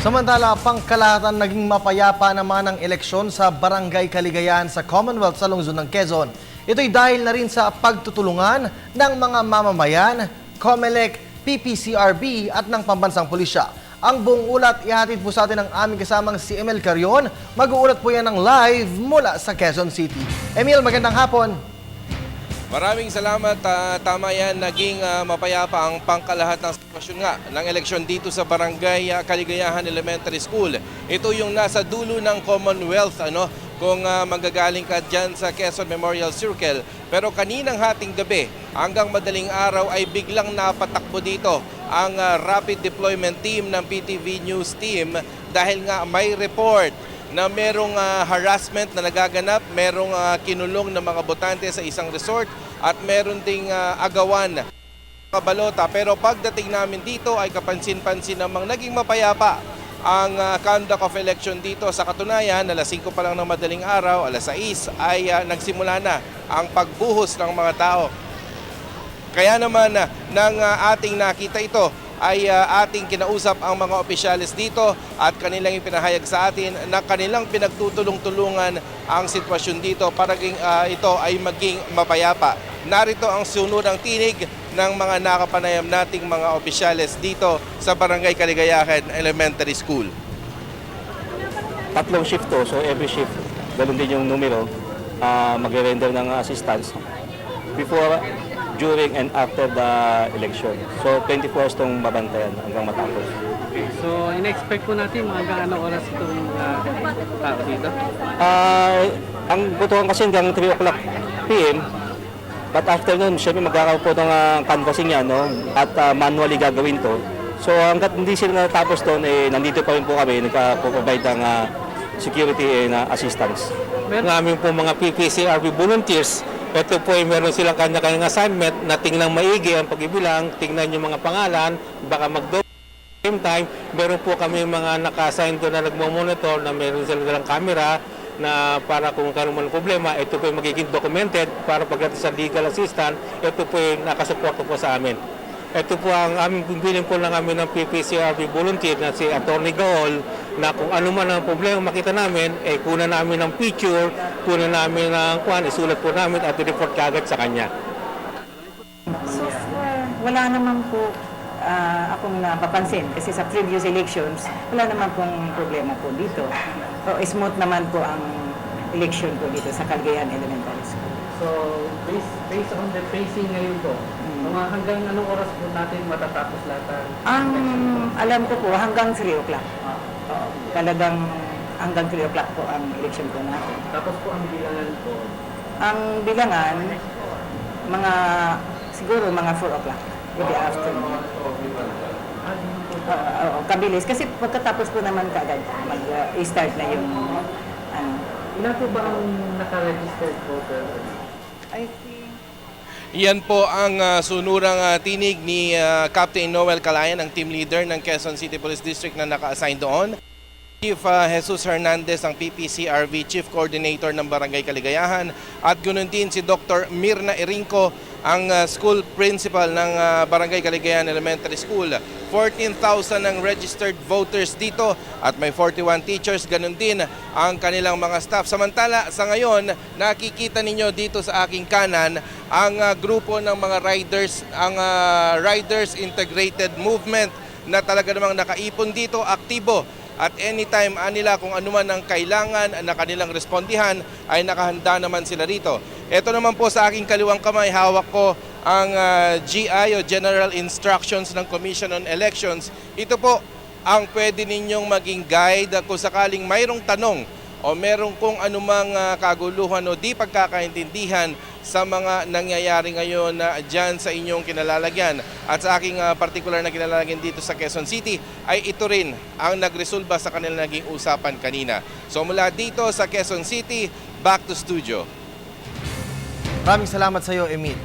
Samantala, pangkalahatan naging mapayapa naman ang eleksyon sa Barangay Kaligayahan sa Commonwealth sa lungsod ng Quezon. Ito'y dahil na rin sa pagtutulungan ng mga mamamayan, COMELEC, PPCRB at ng pambansang pulisya. Ang buong ulat ihatid po sa atin ng aming kasamang si Emil Carion. Mag-uulat po yan ng live mula sa Quezon City. Emil, magandang hapon. Maraming salamat. Tama yan, naging mapayapa ang pangkalahat ng sitwasyon nga ng eleksyon dito sa Barangay Kaligayahan Elementary School. Ito yung nasa dulo ng Commonwealth, kung manggagaling ka dyan sa Quezon Memorial Circle. Pero kaninang hating gabi hanggang madaling araw ay biglang napatakbo dito ang Rapid Deployment Team ng PTV News Team dahil nga may report na merong harassment na nagaganap, merong kinulong ng mga botante sa isang resort at meron ding agawan kabalota. Pero pagdating namin dito ay kapansin-pansin namang naging mapayapa ang conduct of election dito. Sa katunayan, alas 5 pa lang ng madaling araw, alas 6 ay nagsimula na ang pagbuhos ng mga tao. Kaya naman nang ating nakita ito, ay ating kinausap ang mga opisyalis dito at kanilang ipinahayag sa atin na kanilang pinagtutulong-tulungan ang sitwasyon dito para ito ay maging mapayapa. Narito ang sunodang tinig ng mga nakapanayam nating mga opisyalis dito sa Barangay Kaligayahan Elementary School. 3 shift to, so every shift, ganun din yung numero, magre-render ng assistance before, during and after the election. So 24 hours itong babantayan hanggang matapos. Okay. So in-expect po natin mga gaano oras itong tao dito? Ang butuhan kasi hanggang 3 o'clock PM, but after nun, syempre magkakaroon po ng canvassing yan, at manually gagawin to. So hanggat hindi sila natapos doon, nandito pa rin po kami, nagpo-provide ng security and assistance. Ng aming po mga PPCRB volunteers, ito po ay meron silang kanya-kanyang assignment na tingnan maigi ang pag-ibilang, tingnan yung mga pangalan, baka same time, meron po kami mga naka-assign doon na nagmo-monitor na meron silang camera na para kung karoon man problema, ito po ay magiging documented para pagdating sa legal assistant, ito po ay nakasuporto po sa amin. Ito po ang aming pimpiling po lang kami ng PPCRB volunteer na si Atty. Gaol na kung ano man ang problema makita namin, kunan namin ng picture, kunan namin ng isulat po namin at report kagad sa kanya. So far, wala naman po akong napapansin kasi sa previous elections, wala naman pong problema po dito. So, smooth naman po ang election po dito sa Caligayahan Elementary School. So based on the pacing ngayon po, mga hanggang anong oras po natin matatapos lahat? Ang alam ko po, hanggang 3 o'clock. Talagang hanggang 3 o'clock po ang election po natin. Tapos po ang bilangan po? Ang bilangan, siguro mga 4 o'clock in the afternoon. Kabilis. Kasi pagkatapos po naman kaagad, mag-start na yung Ilan po ba ang naka-registered voter? I think Yan po ang sunurang tinig ni Captain Noel Calayan, ang team leader ng Quezon City Police District na naka-assign doon. Chief Jesus Hernandez, ang PPCRB Chief Coordinator ng Barangay Kaligayahan, at ganoon din si Dr. Mirna Irinco, ang school principal ng Barangay Kaligayahan Elementary School. 14,000 ang registered voters dito at may 41 teachers, ganoon din ang kanilang mga staff. Samantala, sa ngayon, nakikita ninyo dito sa aking kanan ang grupo ng mga riders, ang Riders Integrated Movement na talaga namang nakaipon dito, aktibo. At anytime nila kung anuman ang kailangan na kanilang respondihan ay nakahanda naman sila rito. Ito naman po sa aking kaliwang kamay, hawak ko ang GI o General Instructions ng Commission on Elections. Ito po ang pwede ninyong maging guide kung sakaling mayroong tanong o merong kung anumang kaguluhan o di pagkakaintindihan sa mga nangyayari ngayon dyan sa inyong kinalalagyan. At sa aking particular na kinalalagyan dito sa Quezon City ay ito rin ang nagresolba sa kanilang naging usapan kanina. So mula dito sa Quezon City, back to studio. Maraming salamat sa iyo, Emil.